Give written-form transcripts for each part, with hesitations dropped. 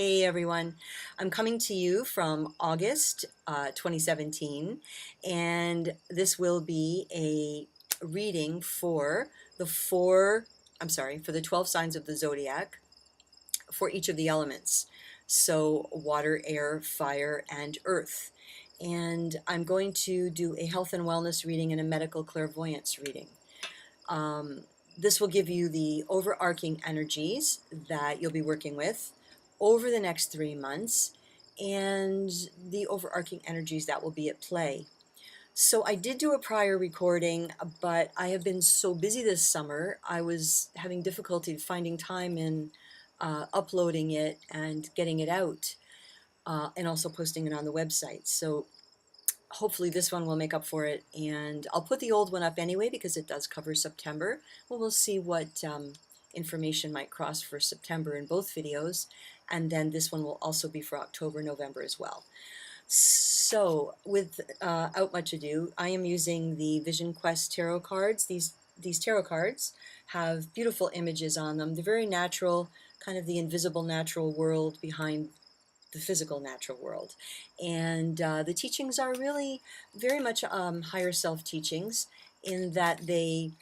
Hey everyone, I'm coming to you from August 2017, and this will be a reading for the for the 12 signs of the zodiac for each of the elements. So, water, air, fire, and earth. And I'm going to do a health and wellness reading and a medical clairvoyance reading. Um, this will give you the overarching energies that you'll be working with over the next 3 months and the overarching energies that will be at play. So I did do a prior recording, but I have been so busy this summer, I was having difficulty finding time in uploading it and getting it out, and also posting it on the website. So hopefully this one will make up for it, and I'll put the old one up anyway because it does cover September. Well, we'll see what information might cross for September in both videos, and then this one will also be for October, November as well. So without much ado, I am using the Vision Quest tarot cards. These tarot cards have beautiful images on them. They're very natural, kind of the invisible natural world behind the physical natural world. And the teachings are really very much higher self teachings in that they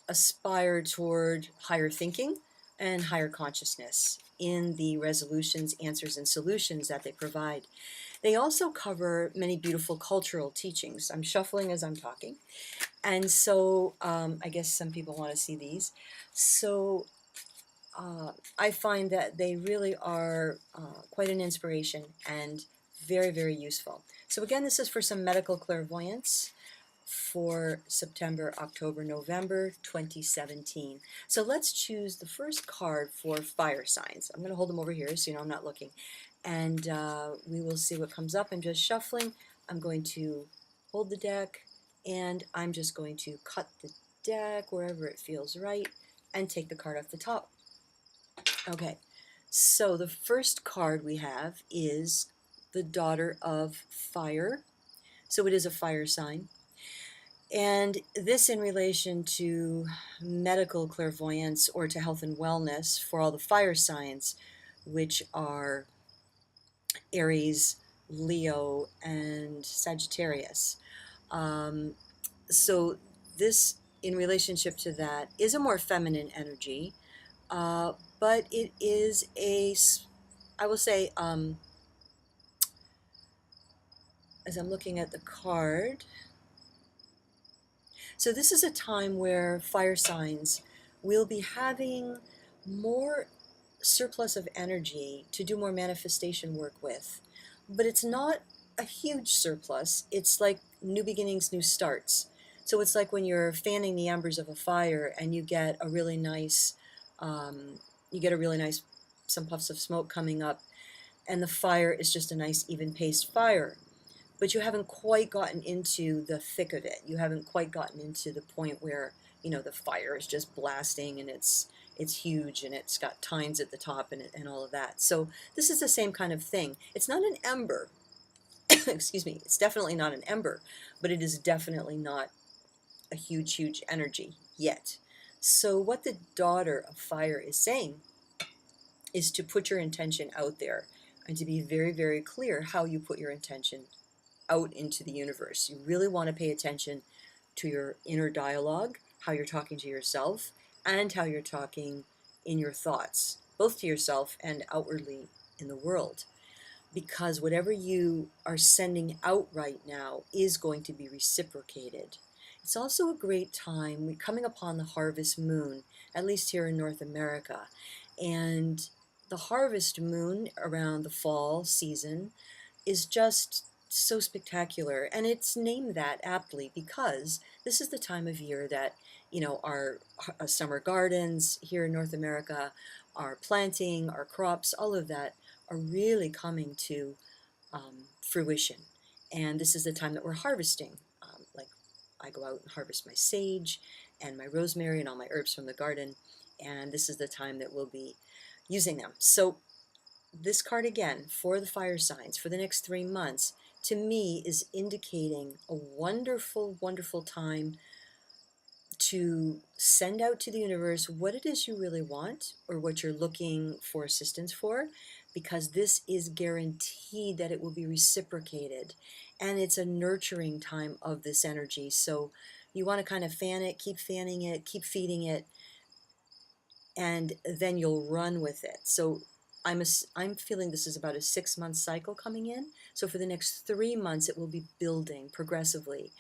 aspire toward higher thinking and higher consciousness in the resolutions, answers, and solutions that they provide. They also cover many beautiful cultural teachings. I'm shuffling as I'm talking. And so I guess some people want to see these. So I find that they really are quite an inspiration and very, very useful. So again, this is for some medical clairvoyance for September, October, November 2017. So let's choose the first card for fire signs. I'm going to hold them over here so you know I'm not looking. And we will see what comes up. I'm just shuffling. I'm going to hold the deck, and I'm just going to cut the deck wherever it feels right and take the card off the top. Okay, so the first card we have is the Daughter of Fire. So it is a fire sign. And this in relation to medical clairvoyance or to health and wellness for all the fire signs, which are Aries, Leo, and Sagittarius. Um, so this in relationship to that is a more feminine energy, but it is I will say, as I'm looking at the card, so this is a time where fire signs will be having more surplus of energy to do more manifestation work with. But it's not a huge surplus. It's like new beginnings, new starts. So it's like when you're fanning the embers of a fire and you get a really nice, some puffs of smoke coming up, and the fire is just a nice even paced fire, but you haven't quite gotten into the thick of it. You haven't quite gotten into the point where, the fire is just blasting and it's huge and it's got tines at the top and all of that. So this is the same kind of thing. It's not an ember. Excuse me. It's definitely not an ember, but it is definitely not a huge, huge energy yet. So what the Daughter of Fire is saying is to put your intention out there and to be very, very clear how you put your intention out into the universe. You really want to pay attention to your inner dialogue, how you're talking to yourself, and how you're talking in your thoughts, both to yourself and outwardly in the world. Because whatever you are sending out right now is going to be reciprocated. It's also a great time. We're coming upon the harvest moon, at least here in North America. And the harvest moon around the fall season is just so spectacular, and it's named that aptly because this is the time of year that our summer gardens here in North America, our planting, our crops, all of that are really coming to fruition. And this is the time that we're harvesting. Like I go out and harvest my sage and my rosemary and all my herbs from the garden, and this is the time that we'll be using them. So this card again for the fire signs for the next 3 months to me is indicating a wonderful, wonderful time to send out to the universe what it is you really want or what you're looking for assistance for, because this is guaranteed that it will be reciprocated. And it's a nurturing time of this energy. So you want to kind of fan it, keep fanning it, keep feeding it, and then you'll run with it. So I'm feeling this is about a 6-month cycle coming in. So for the next 3 months, it will be building progressively,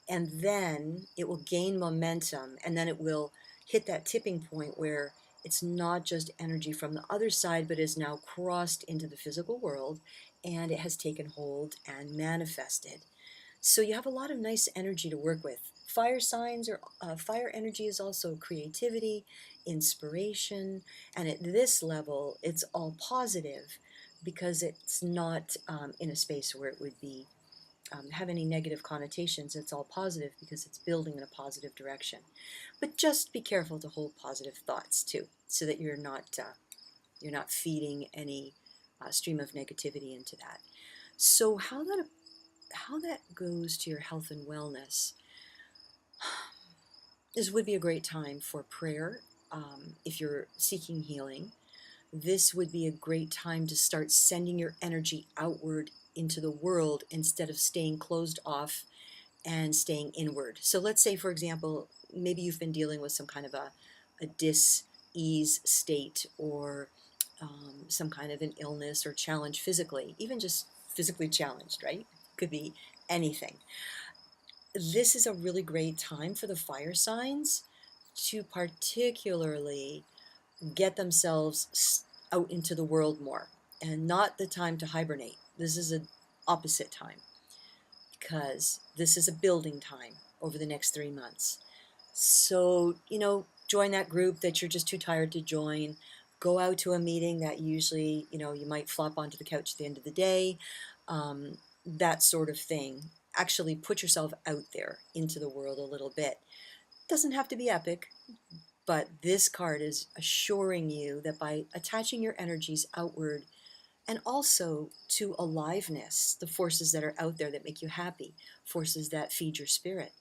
and then it will gain momentum, and then it will hit that tipping point where it's not just energy from the other side, but is now crossed into the physical world, and it has taken hold and manifested. So you have a lot of nice energy to work with. Fire signs or fire energy is also creativity, inspiration, and at this level, it's all positive because it's not in a space where it would be have any negative connotations. It's all positive because it's building in a positive direction. But just be careful to hold positive thoughts too, so that you're not feeding any stream of negativity into that. So how that goes to your health and wellness, this would be a great time for prayer. If you're seeking healing, this would be a great time to start sending your energy outward into the world instead of staying closed off and staying inward. So let's say, for example, maybe you've been dealing with some kind of a dis-ease state, or some kind of an illness or challenge physically, even just physically challenged, right? Could be anything. This is a really great time for the fire signs to particularly get themselves out into the world more, and not the time to hibernate. This is an opposite time, because this is a building time over the next 3 months. So, join that group that you're just too tired to join. Go out to a meeting that usually, you might flop onto the couch at the end of the day, that sort of thing. Actually put yourself out there into the world a little bit. Doesn't have to be epic, but this card is assuring you that by attaching your energies outward, and also to aliveness, the forces that are out there that make you happy, forces that feed your spirit,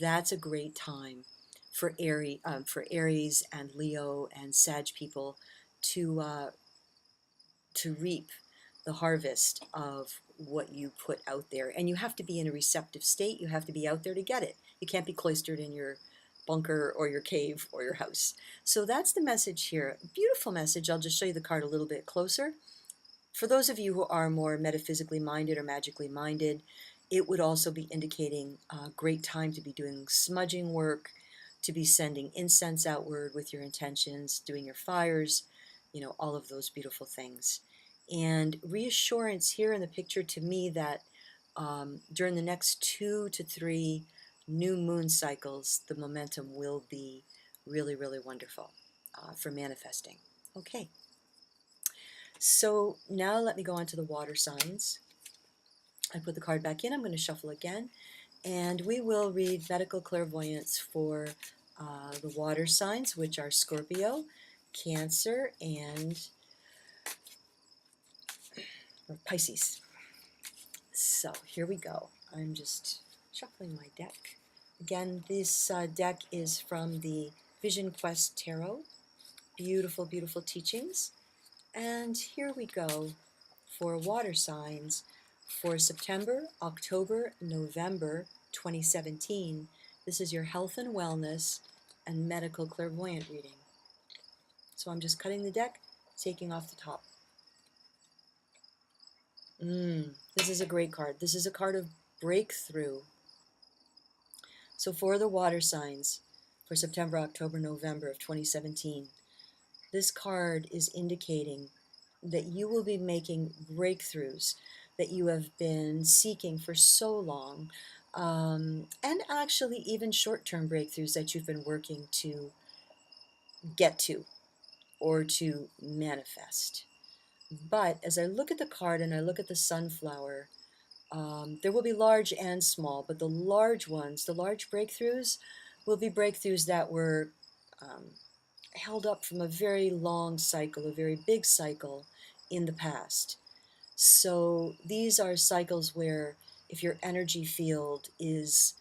that's a great time for Aries and Leo and Sag people to to reap the harvest of what you put out there. And you have to be in a receptive state. You have to be out there to get it. You can't be cloistered in your bunker or your cave or your house. So that's the message here. Beautiful message. I'll just show you the card a little bit closer. For those of you who are more metaphysically minded or magically minded, it would also be indicating a great time to be doing smudging work, to be sending incense outward with your intentions, doing your fires, all of those beautiful things. And reassurance here in the picture to me that during the next 2 to 3 new moon cycles, the momentum will be really, really wonderful for manifesting. Okay. So now let me go on to the water signs. I put the card back in. I'm going to shuffle again. And we will read medical clairvoyance for the water signs, which are Scorpio, Cancer, and Pisces. So here we go. I'm just shuffling my deck. Again, this deck is from the Vision Quest Tarot. Beautiful, beautiful teachings. And here we go for water signs for September, October, November 2017. This is your health and wellness and medical clairvoyant reading. So I'm just cutting the deck, taking off the top. This is a great card. This is a card of breakthrough. So for the water signs for September, October, November of 2017, this card is indicating that you will be making breakthroughs that you have been seeking for so long, and actually even short-term breakthroughs that you've been working to get to or to manifest. But as I look at the card and I look at the sunflower, there will be large and small, but the large ones, the large breakthroughs, will be breakthroughs that were held up from a very long cycle, a very big cycle in the past. So these are cycles where if your energy field is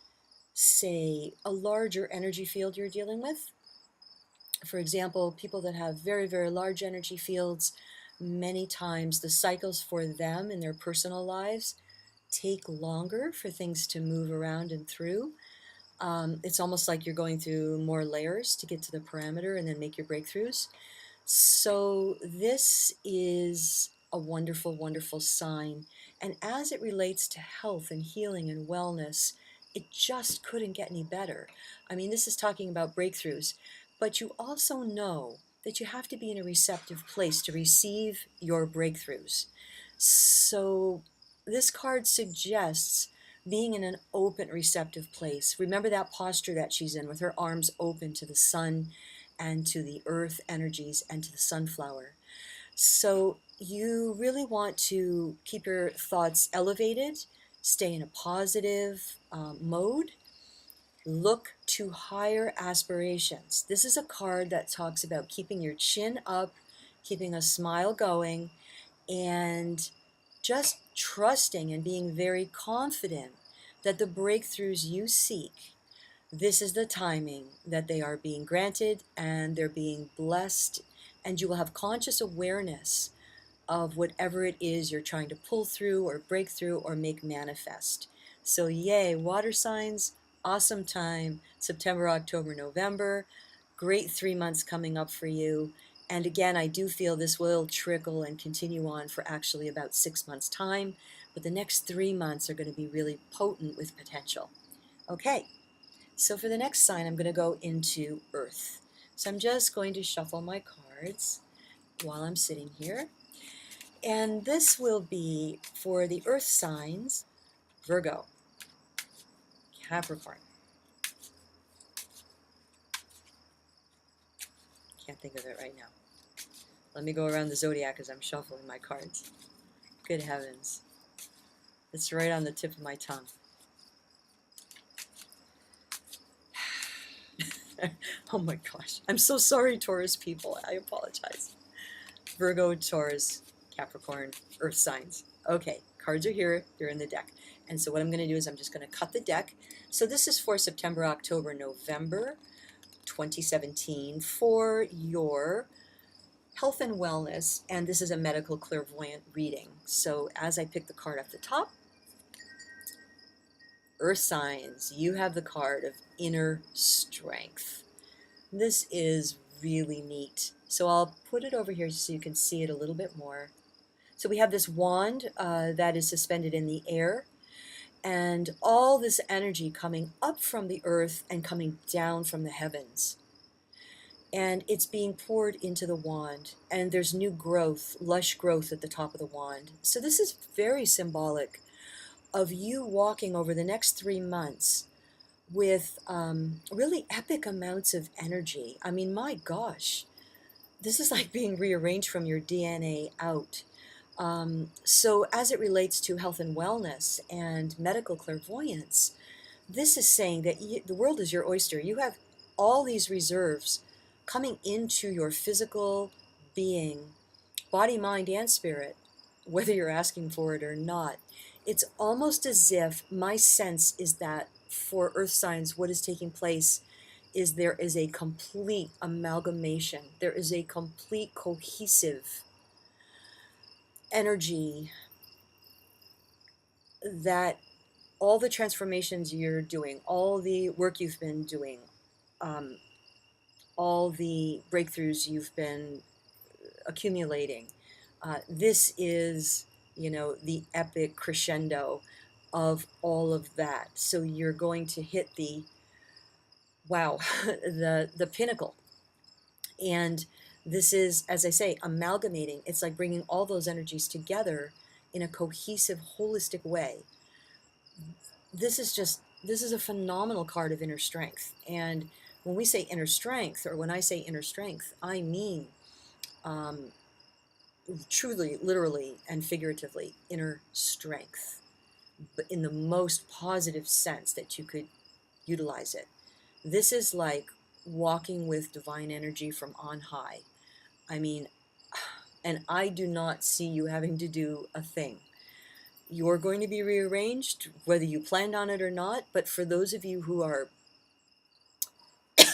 say, a larger energy field you're dealing with. For example, people that have very, very large energy fields, many times the cycles for them in their personal lives take longer for things to move around and through. It's almost like you're going through more layers to get to the parameter and then make your breakthroughs. So, this is a wonderful, wonderful sign. And as it relates to health and healing and wellness, it just couldn't get any better. I mean, this is talking about breakthroughs, but you also know that you have to be in a receptive place to receive your breakthroughs. So, this card suggests being in an open, receptive place. Remember that posture that she's in with her arms open to the sun and to the earth energies and to the sunflower. So you really want to keep your thoughts elevated, stay in a positive mode, look to higher aspirations. This is a card that talks about keeping your chin up, keeping a smile going, and just trusting and being very confident that the breakthroughs you seek, this is the timing that they are being granted and they're being blessed, and you will have conscious awareness of whatever it is you're trying to pull through or break through or make manifest. So, yay, water signs, awesome time, September, October, November, great 3 months coming up for you. And again, I do feel this will trickle and continue on for actually about 6 months' time, but the next 3 months are going to be really potent with potential. Okay, so for the next sign, I'm going to go into Earth. So I'm just going to shuffle my cards while I'm sitting here. And this will be for the Earth signs: Virgo, Capricorn. Can't think of it right now. Let me go around the zodiac as I'm shuffling my cards. Good heavens. It's right on the tip of my tongue. Oh my gosh. I'm so sorry, Taurus people. I apologize. Virgo, Taurus, Capricorn, Earth signs. Okay, cards are here. They're in the deck. And so what I'm going to do is I'm just going to cut the deck. So this is for September, October, November 2017 for your health and wellness. And this is a medical clairvoyant reading. So as I pick the card at the top, Earth signs, you have the card of inner strength. This is really neat. So I'll put it over here so you can see it a little bit more. So we have this wand that is suspended in the air, and all this energy coming up from the earth and coming down from the heavens. And it's being poured into the wand, and there's new growth, lush growth at the top of the wand. So this is very symbolic of you walking over the next 3 months with really epic amounts of energy. I mean, my gosh, this is like being rearranged from your DNA out. So as it relates to health and wellness and medical clairvoyance, this is saying that the world is your oyster. You have all these reserves coming into your physical being, body, mind, and spirit, whether you're asking for it or not. It's almost as if my sense is that for Earth signs, what is taking place is there is a complete amalgamation. There is a complete cohesive energy that all the transformations you're doing, all the work you've been doing, all the breakthroughs you've been accumulating, this is, the epic crescendo of all of that. So you're going to hit the, wow, the pinnacle. And this is, as I say, amalgamating. It's like bringing all those energies together in a cohesive, holistic way. This is a phenomenal card of inner strength. And when we say inner strength, or when I say inner strength, I mean truly, literally, and figuratively, inner strength, but in the most positive sense that you could utilize it. This is like walking with divine energy from on high. I mean, and I do not see you having to do a thing. you're going to be rearranged, whether you planned on it or not. But for those of you who are,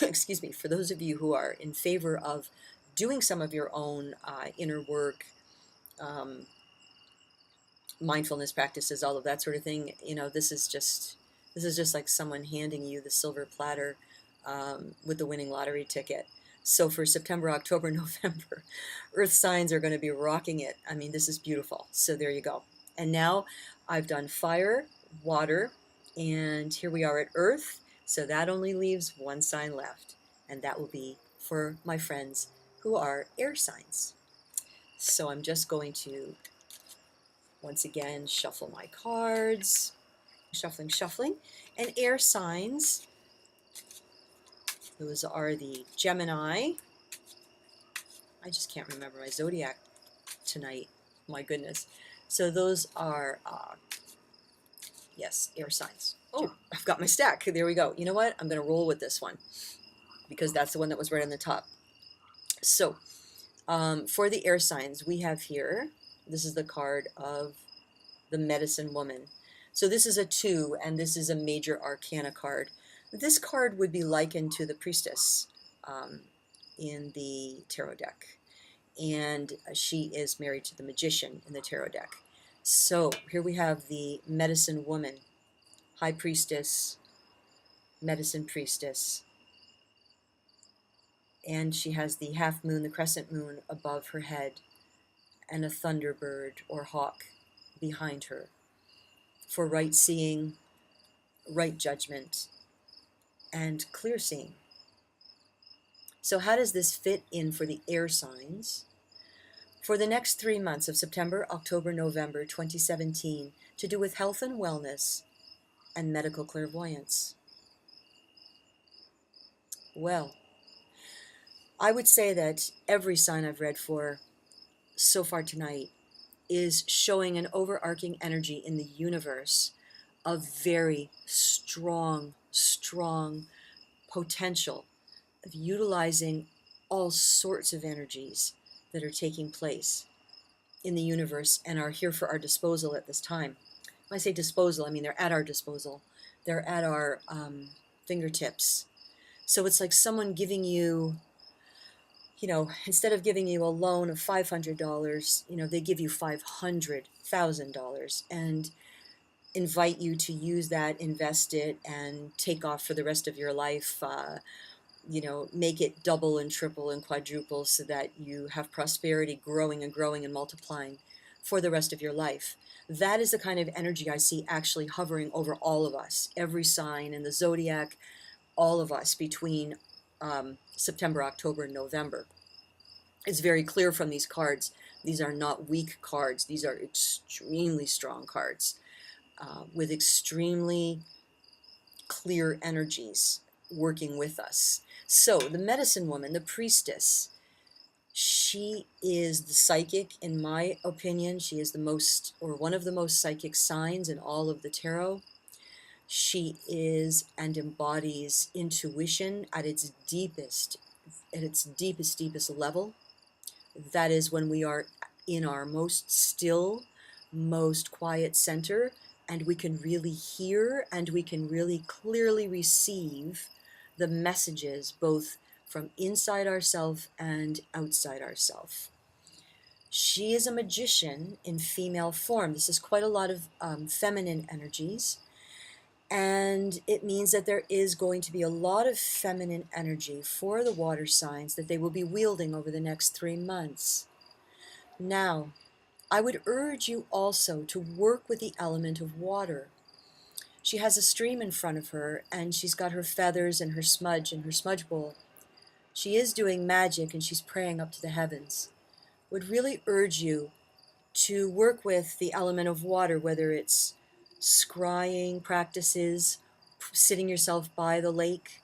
excuse me, for those of you who are in favor of doing some of your own inner work, um, mindfulness practices, all of that sort of thing, this is just like someone handing you the silver platter with the winning lottery ticket. So for September, October, November, earth signs are going to be rocking it. I mean, this is beautiful. So there you go. And now I've done fire, water, and here we are at earth. So that only leaves one sign left, and that will be for my friends who are air signs. So I'm just going to once again shuffle my cards, shuffling, and air signs. Those are the Gemini. I just can't remember my zodiac tonight. My goodness. So those are, yes, air signs. Oh, I've got my stack. There we go. You know what? I'm going to roll with this one because that's the one that was right on the top. So for the air signs, we have here, this is the card of the Medicine Woman. So this is a 2, and this is a major arcana card. This card would be likened to the Priestess in the tarot deck. And she is married to the Magician in the tarot deck. So here we have the Medicine Woman, High Priestess, Medicine Priestess. And she has the half moon, the crescent moon above her head, and a thunderbird or hawk behind her for right seeing, right judgment, and clear seeing. So how does this fit in for the air signs? For the next 3 months of September, October, November 2017, to do with health and wellness and medical clairvoyance. Well, I would say that every sign I've read for so far tonight is showing an overarching energy in the universe of very strong potential of utilizing all sorts of energies that are taking place in the universe and are here for our disposal at this time. When I say disposal, I mean they're at our disposal. They're at our fingertips. So it's like someone giving you, instead of giving you a loan of $500, they give you $500,000 and invite you to use that, invest it, and take off for the rest of your life. Make it double and triple and quadruple so that you have prosperity growing and growing and multiplying for the rest of your life. That is the kind of energy I see actually hovering over all of us, every sign in the zodiac, all of us between September, October, and November. It's very clear from these cards. These are not weak cards. These are extremely strong cards with extremely clear energies working with us. So the Medicine Woman, the Priestess, she is the psychic, in my opinion. She is the most, or one of the most psychic signs in all of the tarot. She is and embodies intuition at its deepest level. That is when we are in our most still, most quiet center, and we can really hear and we can really clearly receive the messages both from inside ourselves and outside ourselves. She is a magician in female form. This is quite a lot of feminine energies. And it means that there is going to be a lot of feminine energy for the water signs that they will be wielding over the next 3 months. Now, I would urge you also to work with the element of water. She has a stream in front of her, and she's got her feathers and her smudge in her smudge bowl. She is doing magic, and she's praying up to the heavens. Would really urge you to work with the element of water, whether it's scrying practices, sitting yourself by the lake,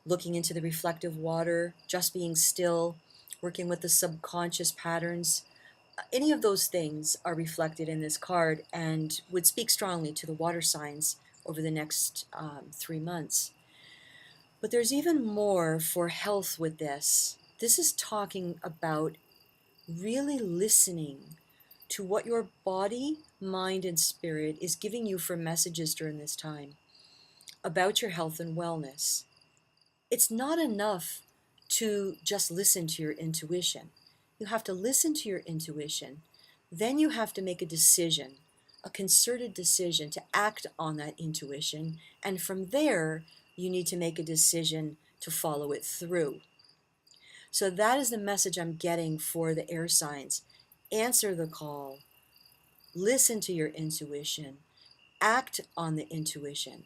looking into the reflective water, just being still, working with the subconscious patterns. Any of those things are reflected in this card and would speak strongly to the water signs over the next 3 months. But there's even more for health with this. This is talking about really listening to what your body, mind, and spirit is giving you for messages during this time about your health and wellness. It's not enough to just listen to your intuition. You have to listen to your intuition. Then you have to make a decision, a concerted decision to act on that intuition. And from there, you need to make a decision to follow it through. So that is the message I'm getting for the air signs. Answer the call, listen to your intuition, act on the intuition,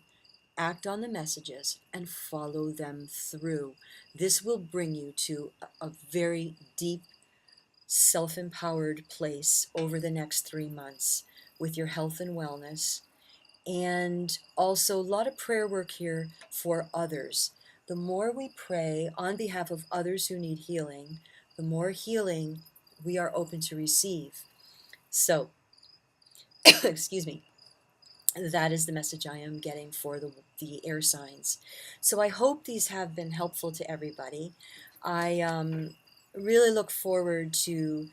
act on the messages, and follow them through. This will bring you to a very deep, self empowered place over the next 3 months with your health and wellness. And also, a lot of prayer work here for others. The more we pray on behalf of others who need healing, the more healing we are open to receive. So, excuse me, that is the message I am getting for the air signs. So I hope these have been helpful to everybody. I really look forward to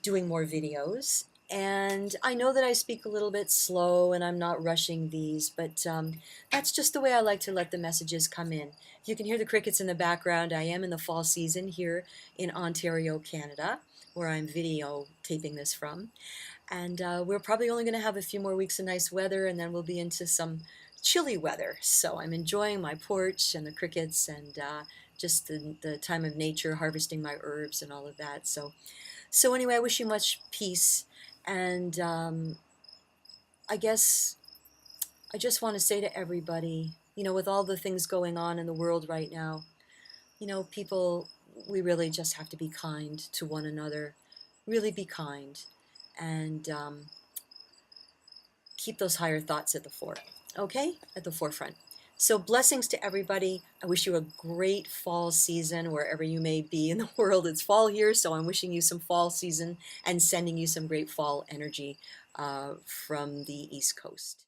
doing more videos. And I know that I speak a little bit slow and I'm not rushing these, but that's just the way I like to let the messages come in. You can hear the crickets in the background. I am in the fall season here in Ontario, Canada, where I'm video taping this from. And we're probably only going to have a few more weeks of nice weather, and then we'll be into some chilly weather. So I'm enjoying my porch and the crickets and just the time of nature, harvesting my herbs and all of that. So anyway, I wish you much peace. And I guess I just want to say to everybody, with all the things going on in the world right now, people, we really just have to be kind to one another. Really be kind. And keep those higher thoughts at the at the forefront. So blessings to everybody. I wish you a great fall season wherever you may be in the world. It's fall here, so I'm wishing you some fall season and sending you some great fall energy from the East Coast.